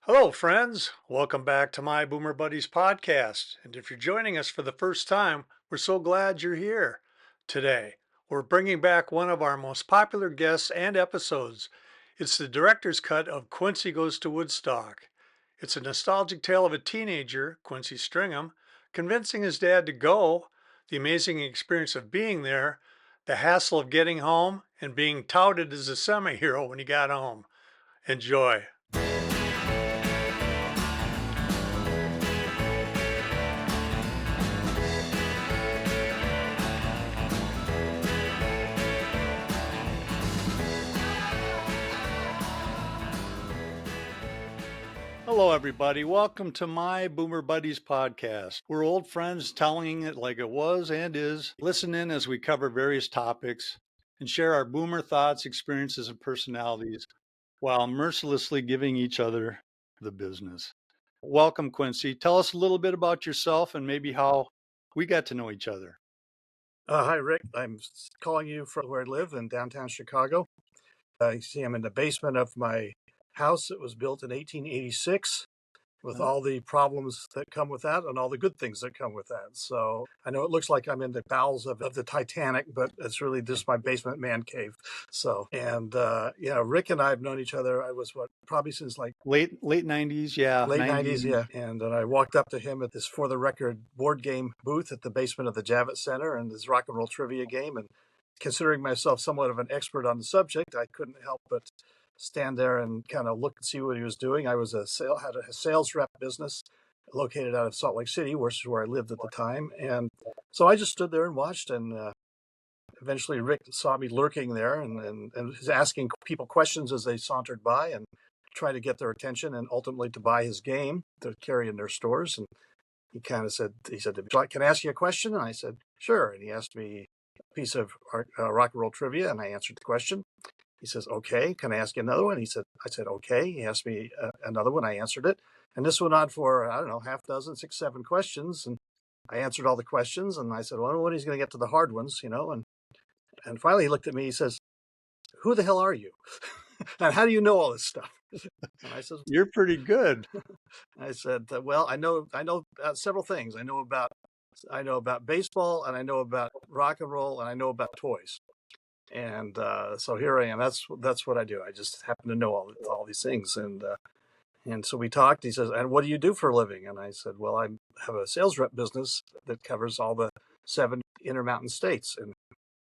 Hello, friends. Welcome back to my Boomer Buddies podcast. And if you're joining us for the first time, we're so glad you're here today. We're bringing back one of our most popular guests and episodes. It's the director's cut of Quincy Goes to Woodstock. It's a nostalgic tale of a teenager, Quincy Stringham, convincing his dad to go, the amazing experience of being there, the hassle of getting home, and being touted as a semi-hero when he got home. Enjoy. Hello, everybody. Welcome to my Boomer Buddies podcast. We're old friends telling it like it was and is. Listen in as we cover various topics and share our boomer thoughts, experiences, and personalities while mercilessly giving each other the business. Welcome, Quincy. Tell us a little bit about yourself and maybe how we got to know each other. Hi, Rick. I'm calling you from where I live in downtown Chicago. You see, I'm in the basement of my house. It was built in 1886 with all the problems that come with that and all the good things that come with that. So I know it looks like I'm in the bowels of the Titanic, but it's really just my basement man cave. So, and Rick and I have known each other. I was probably since like Late 90s, yeah. late 90s. 90s, yeah. And then I walked up to him at this For the Record board game booth at the basement of the Javits Center and this rock and roll trivia game. And considering myself somewhat of an expert on the subject, I couldn't help but stand there and kind of look and see what he was doing. I had a sales rep business located out of Salt Lake City, which is where I lived at the time. And so I just stood there and watched. And eventually Rick saw me lurking there and was asking people questions as they sauntered by and try to get their attention and ultimately to buy his game to carry in their stores. And he said, can I ask you a question? And I said, sure. And he asked me a piece of rock and roll trivia, and I answered the question. He says, okay, can I ask you another one? I said, okay. He asked me another one. I answered it. And this went on for, I don't know, half dozen, 6, 7 questions. And I answered all the questions. And I said, well, when he's going to get to the hard ones, And finally he looked at me, he says, who the hell are you? And how do you know all this stuff? And I said, You're pretty good. I said, well, I know several things. I know about baseball, and I know about rock and roll, and I know about toys. And so here I am. That's what I do. I just happen to know all these things. And so we talked. He says, and what do you do for a living? And I said, well, I have a sales rep business that covers all the 7 Intermountain states. And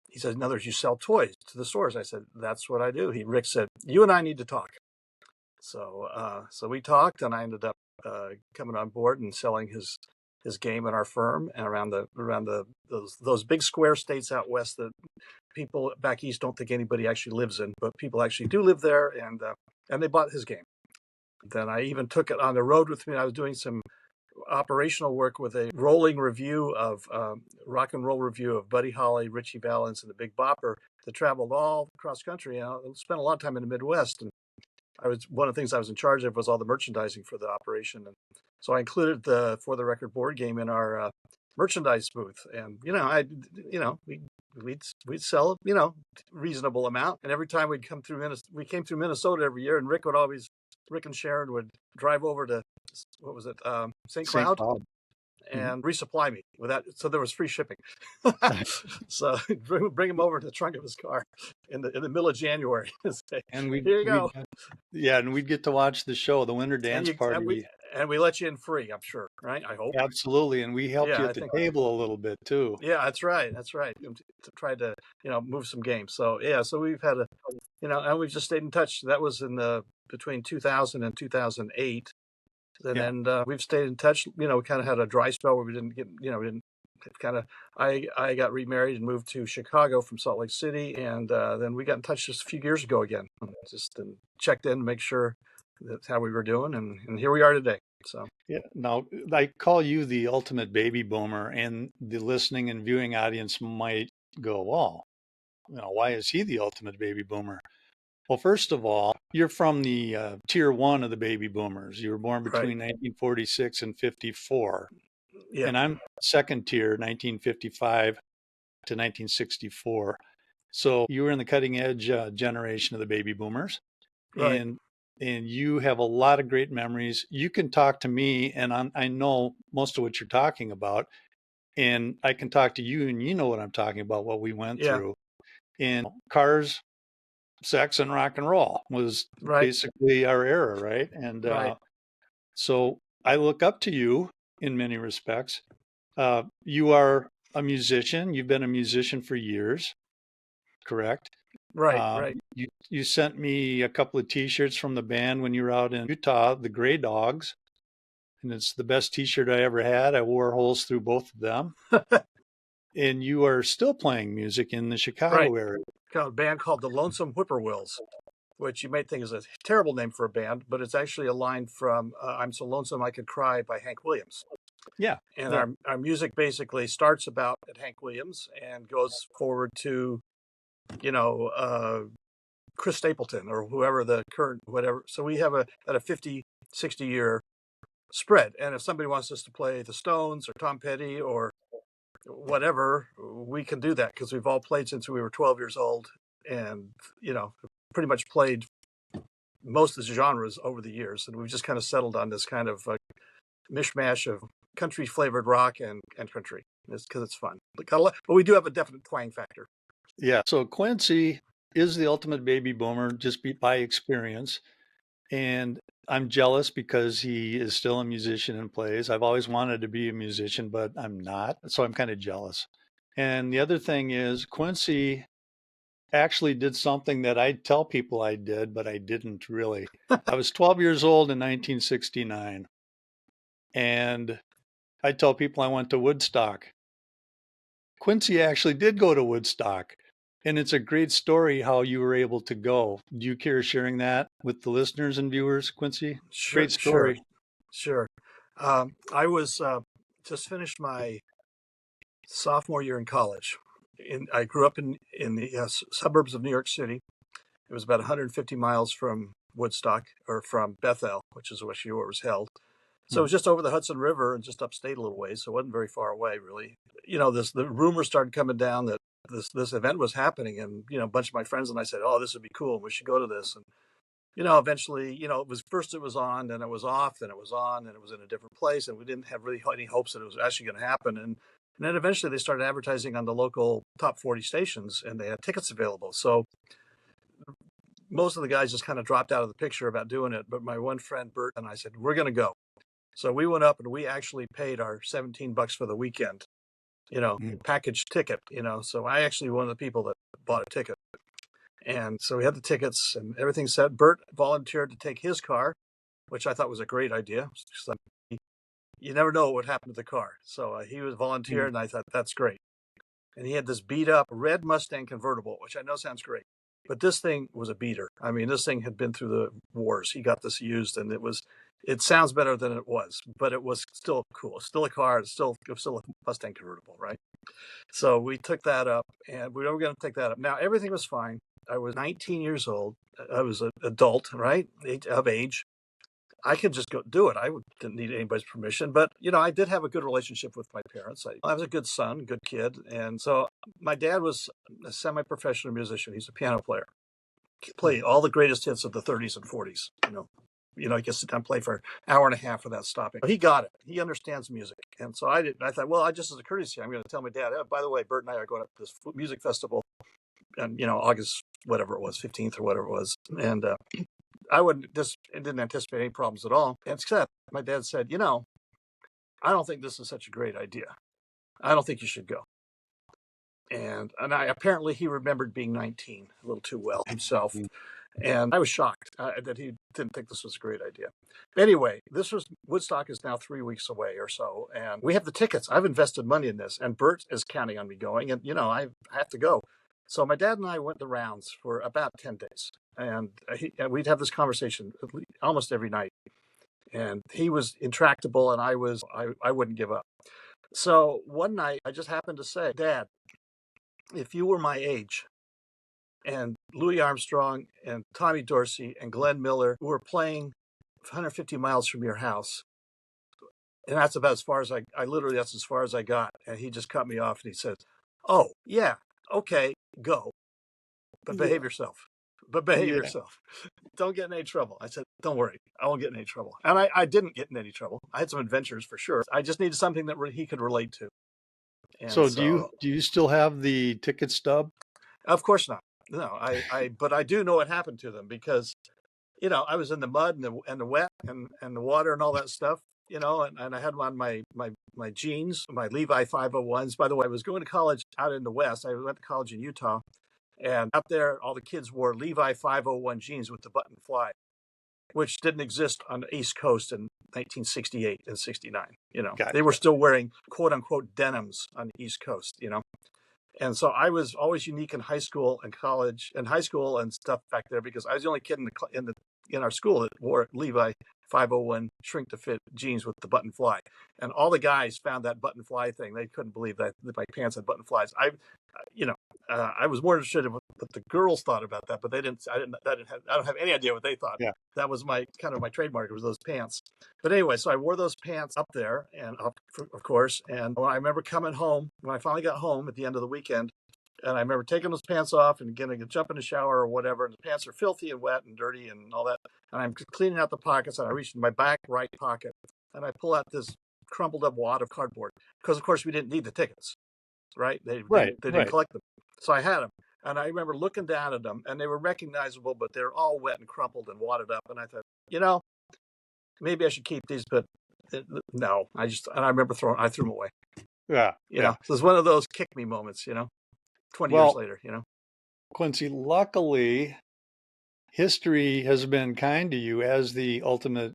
he said, in other words, you sell toys to the stores. I said, that's what I do. Rick said, you and I need to talk. So we talked, and I ended up coming on board and selling his game in our firm and around those big square states out west that people back east don't think anybody actually lives in, but people actually do live there, and they bought his game. Then I even took it on the road with me. I was doing some operational work with a rolling review of rock and roll review of Buddy Holly, Richie Valens, and the Big Bopper that traveled all across country. I spent a lot of time in the Midwest, and one of the things I was in charge of was all the merchandising for the operation. And so I included the For the Record board game in our merchandise booth. And, we'd sell, reasonable amount. And every time we came through Minnesota every year, and Rick and Sharon would drive over to, St. Cloud, and resupply me with that. So there was free shipping. So bring him over to the trunk of his car in the middle of January. Say, And here you go. And we'd get to watch the show, the Winter Dance Party. And we let you in free, I'm sure, right? I hope. Absolutely. And we helped you at the table a little bit too. Yeah, that's right. To try to, move some games. So yeah, so we've had and we've just stayed in touch. That was between 2000 and 2008. And then we've stayed in touch. We kind of had a dry spell where we didn't I got remarried and moved to Chicago from Salt Lake City. And then we got in touch just a few years ago again, just checked in to make sure that's how we were doing. And here we are today. So yeah, now I call you the ultimate baby boomer, and the listening and viewing audience might go, well, why is he the ultimate baby boomer? Well, first of all, you're from the tier 1 of the baby boomers. You were born between 1946 and 54. Yeah. And I'm second tier, 1955 to 1964. So you were in the cutting edge generation of the baby boomers. Right. And and you have a lot of great memories. You can talk to me, and I know most of what you're talking about, and I can talk to you, and you know what I'm talking about, what we went Yeah, through. In cars, sex, and rock and roll was right, basically our era, right? And right, so I look up to you in many respects. You are a musician. You've been a musician for years, correct? right, right. You sent me a couple of T-shirts from the band when you were out in Utah, the Gray Dogs, and it's the best T-shirt I ever had. I wore holes through both of them. And you are still playing music in the Right. Chicago area. Got a band called the Lonesome Whippoorwills, which you may think is a terrible name for a band, but it's actually a line from I'm So Lonesome I Could Cry by Hank Williams. Yeah, And that our music basically starts about at Hank Williams and goes forward to, you know, Chris Stapleton or whoever the current, whatever. So we have a 50, 60 year spread. And if somebody wants us to play the Stones or Tom Petty or whatever, we can do that because we've all played since we were 12 years old and, pretty much played most of the genres over the years. And we've just kind of settled on this kind of mishmash of country flavored rock and country. It's because it's fun. But we do have a definite twang factor. yeah. So Quincy is the ultimate baby boomer, just by experience. And I'm jealous because he is still a musician and plays. I've always wanted to be a musician, but I'm not. So I'm kind of jealous. And the other thing is, Quincy actually did something that I tell people I did, but I didn't really. I was 12 years old in 1969, and I tell people I went to Woodstock. Quincy actually did go to Woodstock, and it's a great story how you were able to go. Do you care sharing that with the listeners and viewers, Quincy? Sure, Great sure, story. sure. I was just finished my sophomore year in college. I grew up in the suburbs of New York City. It was about 150 miles from Woodstock or from Bethel, which is where she was held. So it Mhm. was just over the Hudson River and just upstate a little ways, so it wasn't very far away, really. The rumors started coming down that this event was happening, and a bunch of my friends and I said, "Oh, this would be cool. We should go to this." And eventually, it was first it was on, then it was off, then it was on, and it was in a different place, and we didn't have really any hopes that it was actually going to happen. And then eventually they started advertising on the local top 40 stations, and they had tickets available. So most of the guys just kind of dropped out of the picture about doing it. But my one friend Bert and I said, "We're going to go." So we went up and we actually paid our $17 for the weekend, Mhm. package ticket, So I actually one of the people that bought a ticket. And so we had the tickets and everything set. Bert volunteered to take his car, which I thought was a great idea. So you never know what would happen to the car. So he was volunteered, Mhm. and I thought that's great. And he had this beat up red Mustang convertible, which I know sounds great, but this thing was a beater. I mean, this thing had been through the wars. He got this used, and it sounds better than it was, but it was still cool. Still a car. It was still a Mustang convertible, right? So we took that up, and we were going to take that up. Now everything was fine. I was 19 years old. I was an adult, right, of age. I could just go do it. Didn't need anybody's permission, but I did have a good relationship with my parents. I was a good son, good kid, and so my dad was a semi-professional musician. He's a piano player. He played all the greatest hits of the 30s and 40s. He can sit down and play for an hour and a half without stopping. He got it. He understands music, and so I did. I thought, well, I just as a courtesy, I'm going to tell my dad. Oh, by the way, Bert and I are going to this music festival, and August whatever it was, 15th or whatever it was, and I wouldn't just didn't anticipate any problems at all. Except my dad said, I don't think this is such a great idea. I don't think you should go. And I apparently he remembered being 19 a little too well himself. Mhm. And I was shocked that he didn't think this was a great idea. Anyway, this was Woodstock is now 3 weeks away or so, and we have the tickets. I've invested money in this, and Bert is counting on me going, and I have to go. So my dad and I went the rounds for about 10 days, and we'd have this conversation almost every night. And he was intractable, and I wouldn't give up. So one night, I just happened to say, "Dad, if you were my age, and Louis Armstrong and Tommy Dorsey and Glenn Miller were playing 150 miles from your house, and that's about as far as I literally that's as far as I got." And he just cut me off and he said, "Oh yeah, okay, go, but behave Yeah. yourself." but behave Yeah. yourself. Don't get in any trouble. I said, don't worry, I won't get in any trouble. And I didn't get in any trouble. I had some adventures for sure. I just needed something that he could relate to. And So do so, you still have the ticket stub? of course not. No, but I do know what happened to them because, I was in the mud and the wet and the water and all that stuff, and I had on my jeans, my Levi 501s. By the way, I was going to college out in the West. I went to college in Utah, and out there, all the kids wore Levi 501 jeans with the button fly, which didn't exist on the East Coast in 1968 and 69. They were Gotcha. still wearing quote unquote denims on the East Coast. And so I was always unique in high school and college and high school and stuff back there because I was the only kid in our school that wore Levi 501 shrink to fit jeans with the button fly. And all the guys found that button fly thing. They couldn't believe that my pants had button flies. I was more interested in what the girls thought about that, but they didn't. I don't have any idea what they thought. Yeah. That was my kind of my trademark. It was those pants. But anyway, so I wore those pants up there, and up, of course. And when I remember coming home, when I finally got home at the end of the weekend, and I remember taking those pants off and getting a jump in the shower or whatever, and the pants are filthy and wet and dirty and all that. And I'm cleaning out the pockets, and I reach in my back right pocket, and I pull out this crumpled up wad of cardboard because, of course, we didn't need the tickets, right? They Right, they didn't right. collect them, so I had them. And I remember looking down at them, and they were recognizable, but they're all wet and crumpled and wadded up. And I thought, maybe I should keep these, but no, and I remember I threw them away. Yeah, yeah. So it's one of those kick me moments, 20 years Well, later. Quincy, luckily, history has been kind to you as the ultimate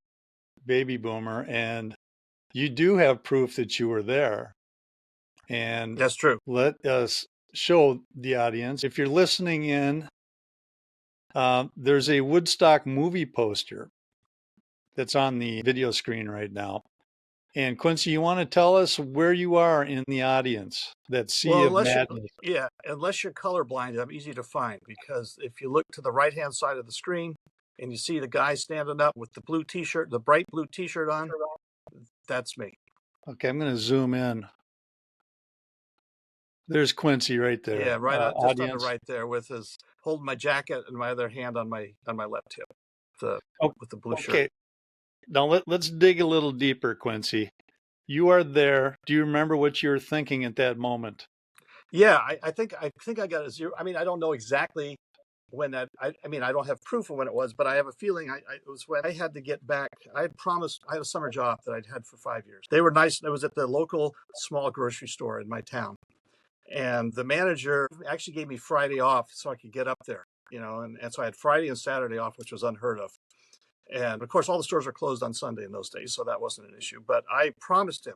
baby boomer, and you do have proof that you were there. And That's true. let us show the audience. If you're listening in, there's a Woodstock movie poster that's on the video screen right now. And Quincy, you want to tell us where you are in the audience, that sea Well, of madness? unless you're colorblind, I'm easy to find because if you look to the right hand side of the screen and you see the guy standing up with the blue T-shirt, the bright blue T-shirt on, that's me. Okay, I'm going to zoom in. There's Quincy right Yeah, there, right on, just on the audience. right there, with his holding my jacket and my other hand on my left hip, the Oh, with the blue shirt. okay, now let's dig a little deeper, Quincy. You are there. Do you remember what you were thinking at that moment? Yeah, I think I got a zero. I mean, I don't know exactly when that. I mean, I don't have proof of when it was, but I have a feeling it was when I had to get back. I had promised. I had a summer job that I'd had for 5 years. They were nice. It was at the local small grocery store in my town, and the manager actually gave me Friday off so I could get up there. And so I had Friday and Saturday off, which was unheard of. And of course, all the stores are closed on Sunday in those days, so that wasn't an issue. But I promised him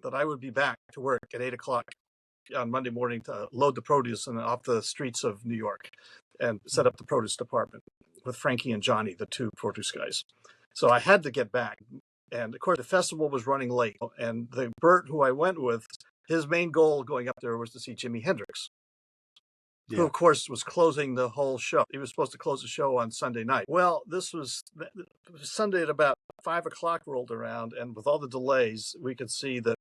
that I would be back to work at 8 o'clock on Monday morning to load the produce off the streets of New York and set up the produce department with Frankie and Johnny, the two produce guys. So I had to get back. And of course, the festival was running late. And the Bert who I went with, his main goal going up there was to see Jimi Hendrix, who, Yeah. of course, was closing the whole show. He was supposed to close the show on Sunday night. Well, this was Sunday at about 5 o'clock rolled around. And with all the delays, we could see that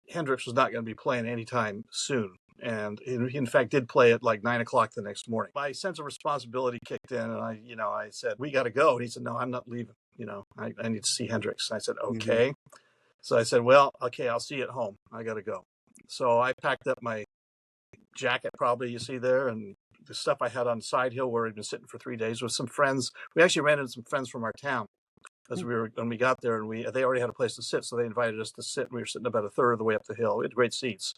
Hendrix was not going to be playing anytime soon. And he, in fact, did play at like 9 o'clock the next morning. My sense of responsibility kicked in, and I said, "We got to go." And he said, "No, I'm not leaving. I need to see Hendrix." And I said, Hmm. "Okay." So I said, "Well, okay, I'll see you at home. I got to go." So I packed up my jacket, probably you see there, and the stuff I had on Side Hill where I'd been sitting for 3 days with some friends. We actually ran into some friends from our town as when we got there, and they already had a place to sit, so they invited us to sit. And we were sitting about a third of the way up the hill. We had great seats,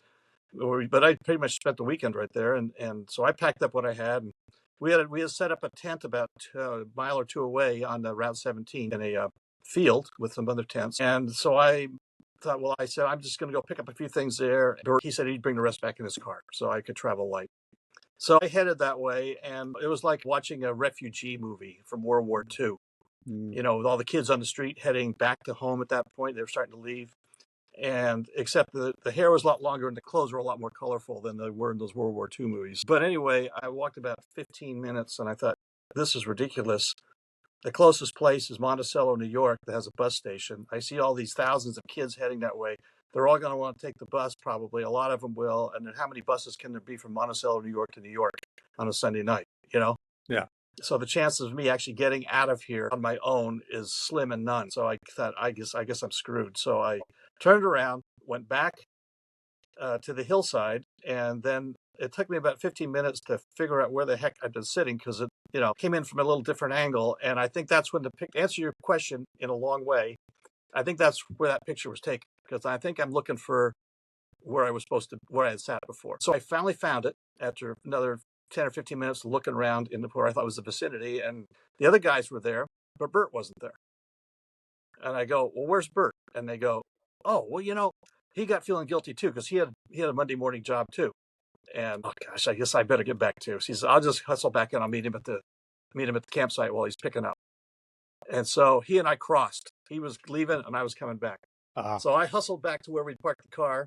but I pretty much spent the weekend right there, and so I packed up what I had. And we had set up a tent about a mile or two away on the Route 17 in a field with some other tents. And so I thought, well, I said I'm just going to go pick up a few things there. He said he'd bring the rest back in his car, so I could travel light. So I headed that way, and it was like watching a refugee movie from World War II. Mm. With all the kids on the street heading back to home at that point. They were starting to leave. And except the hair was a lot longer and the clothes were a lot more colorful than they were in those World War II movies. But anyway, I walked about 15 minutes and I thought, this is ridiculous. The closest place is Monticello, New York, that has a bus station. I see all these thousands of kids heading that way. They're all going to want to take the bus, probably. A lot of them will. And then how many buses can there be from Monticello, New York to New York on a Sunday night? Yeah. So the chances of me actually getting out of here on my own is slim and none. So I thought, I guess I'm screwed. So I turned around, went back to the hillside, and then it took me about 15 minutes to figure out where the heck I'd been sitting because it, came in from a little different angle. And I think that's when to answer your question in a long way. I think that's where that picture was taken because I think I'm looking for where I had sat before. So I finally found it after another 10 or 15 minutes looking around in where I thought was the vicinity, and the other guys were there, but Bert wasn't there. And I go, well, where's Bert? And they go, oh, well, he got feeling guilty too because he had a Monday morning job too. And oh gosh, I guess I better get back too. So he says, I'll just hustle back in. I'll meet him at the campsite while he's picking up. And so he and I crossed. He was leaving and I was coming back. Uh, So I hustled back to where we parked the car,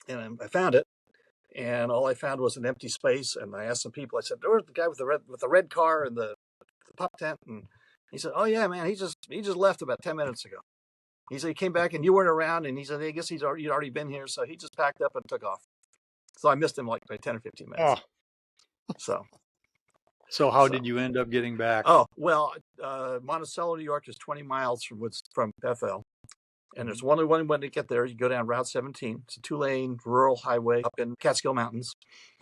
and I found it. And all I found was an empty space. And I asked some people. I said, "Where's the guy with the red car and the pup tent?" And he said, "Oh yeah, man, he just left about 10 minutes ago." He said he came back and you weren't around. And he said, I guess you'd already been here, so he just packed up and took off. So I missed him like by 10 or 15 minutes. oh, So so how so did you end up getting back? oh well, Monticello, New York is 20 miles from Bethel. And there's Mhm. only one way to get there. You go down Route 17. It's a 2-lane rural highway up in Catskill Mountains.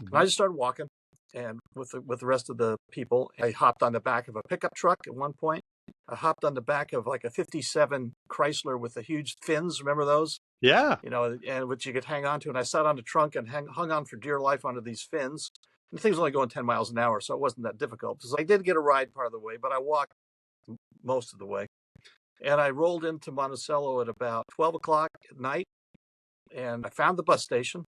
And I Mhm. just started walking, and with the rest of the people, I hopped on the back of a pickup truck at one point. I hopped on the back of like a '57 Chrysler with the huge fins. Remember those? Yeah. And which you could hang on to. And I sat on the trunk and hung on for dear life onto these fins. And the thing's only going 10 miles an hour, so it wasn't that difficult. So I did get a ride part of the way, but I walked most of the way. And I rolled into Monticello at about 12 o'clock at night, and I found the bus station.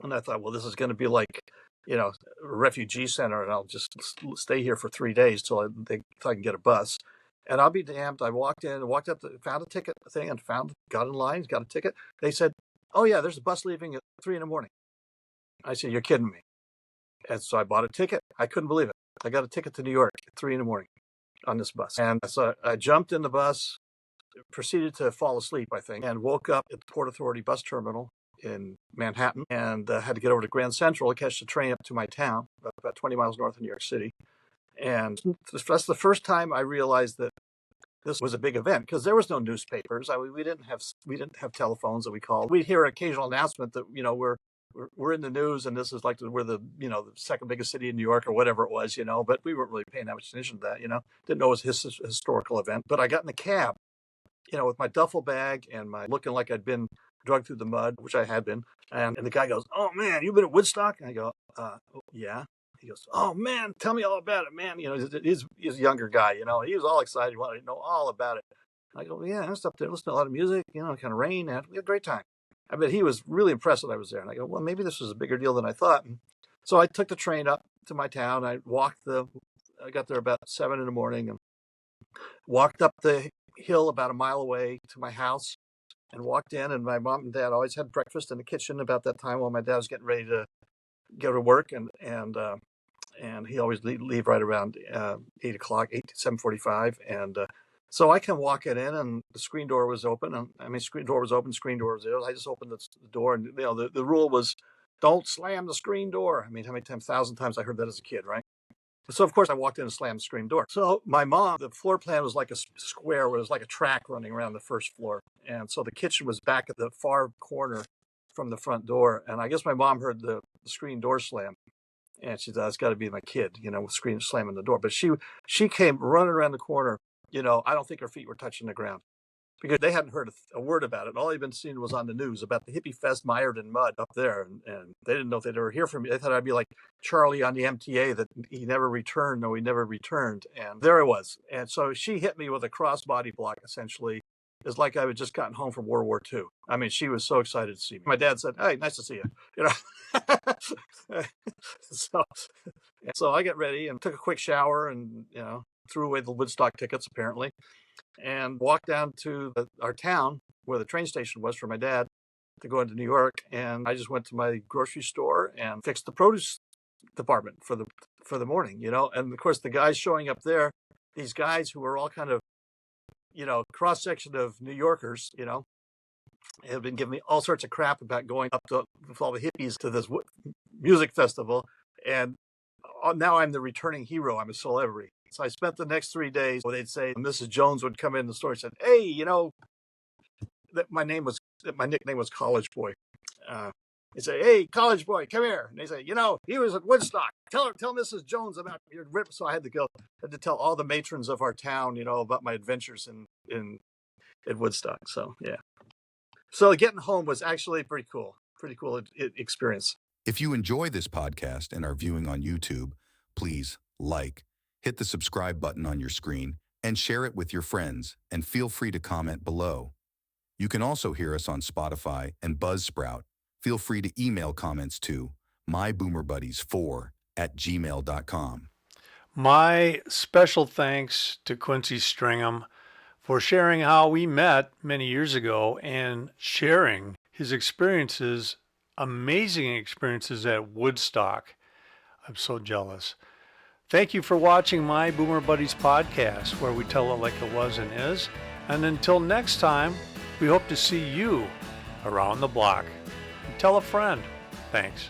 And I thought, well, this is going to be like, a refugee center, and I'll just stay here for 3 days till I can get a bus. And I'll be damned. I walked in, walked up, found a ticket thing, and got in line, got a ticket. They said, "Oh yeah, there's a bus leaving at 3 in the morning." I said, "You're kidding me." And so I bought a ticket. I couldn't believe it. I got a ticket to New York at 3 in the morning on this bus. And so I jumped in the bus, proceeded to fall asleep, I think, and woke up at the Port Authority bus terminal in Manhattan and had to get over to Grand Central to catch the train up to my town, about 20 miles north of New York City. And that's the first time I realized that this was a big event because there was no newspapers. We didn't have telephones that we called. We'd hear an occasional announcement that we're in the news and this is like we're the second biggest city in New York or whatever it was, but we weren't really paying that much attention to that, didn't know it was a historical event. But I got in the cab, with my duffel bag and my looking like I'd been drugged through the mud, which I had been. And the guy goes, "Oh man, you've been at Woodstock?" And I go, "Oh, yeah." He goes, "Oh man, tell me all about it, man." He's a younger guy, he was all excited. He wanted to know all about it. I go, "Yeah, I was up there listening to a lot of music, kind of rain, and we had a great time." I bet he was really impressed that I was there. And I go, "Well, maybe this was a bigger deal than I thought." And so I took the train up to my town. I got there about 7 in the morning and walked up the hill about a mile away to my house and walked in. And my mom and dad always had breakfast in the kitchen about that time while my dad was getting ready to go to work. And he always leave right around 8 o'clock, 8 to 7:45. And so I come walking in, and the screen door was open. And I mean, screen door was open, screen door was there. I just opened the door, and the rule was, don't slam the screen door. I mean, how many times, 1,000 times I heard that as a kid, right? So of course I walked in and slammed the screen door. So my mom, the floor plan was like a square where it was like a track running around the first floor. And so the kitchen was back at the far corner from the front door. And I guess my mom heard the screen door slam. And she thought, it's got to be my kid, screen slamming the door. But she came running around the corner. I don't think her feet were touching the ground because they hadn't heard a word about it. All they'd been seeing was on the news about the hippie fest mired in mud up there. And they didn't know if they'd ever hear from me. They thought I'd be like Charlie on the MTA, that he never returned. No, he never returned. And there I was. And so she hit me with a crossbody block, essentially. It's like I had just gotten home from World War II. I mean, she was so excited to see me. My dad said, "Hey, nice to see you." so, so I got ready and took a quick shower and, threw away the Woodstock tickets, apparently, and walked down to our town where the train station was for my dad to go into New York. And I just went to my grocery store and fixed the produce department for the morning, And of course, the guys showing up there, these guys who were all kind of, cross section of New Yorkers, have been giving me all sorts of crap about going up to with all the hippies to this music festival. And now I'm the returning hero. I'm a celebrity. So I spent the next 3 days where they'd say Mrs. Jones would come in the store and said, "Hey, that my nickname was College Boy." They say, "Hey, College Boy, come here." And they say, "He was at Woodstock. Tell Mrs. Jones about your rip." So I had to tell all the matrons of our town, about my adventures in at Woodstock. So yeah. So getting home was actually pretty cool. Pretty cool experience. If you enjoy this podcast and are viewing on YouTube, please hit the subscribe button on your screen, and share it with your friends, and feel free to comment below. You can also hear us on Spotify and Buzzsprout. Feel free to email comments to myboomerbuddies4@gmail.com. My special thanks to Quincy Stringham for sharing how we met many years ago and sharing his experiences, amazing experiences at Woodstock. I'm so jealous. Thank you for watching My Boomer Buddies podcast, where we tell it like it was and is. And until next time, we hope to see you around the block. And tell a friend. Thanks.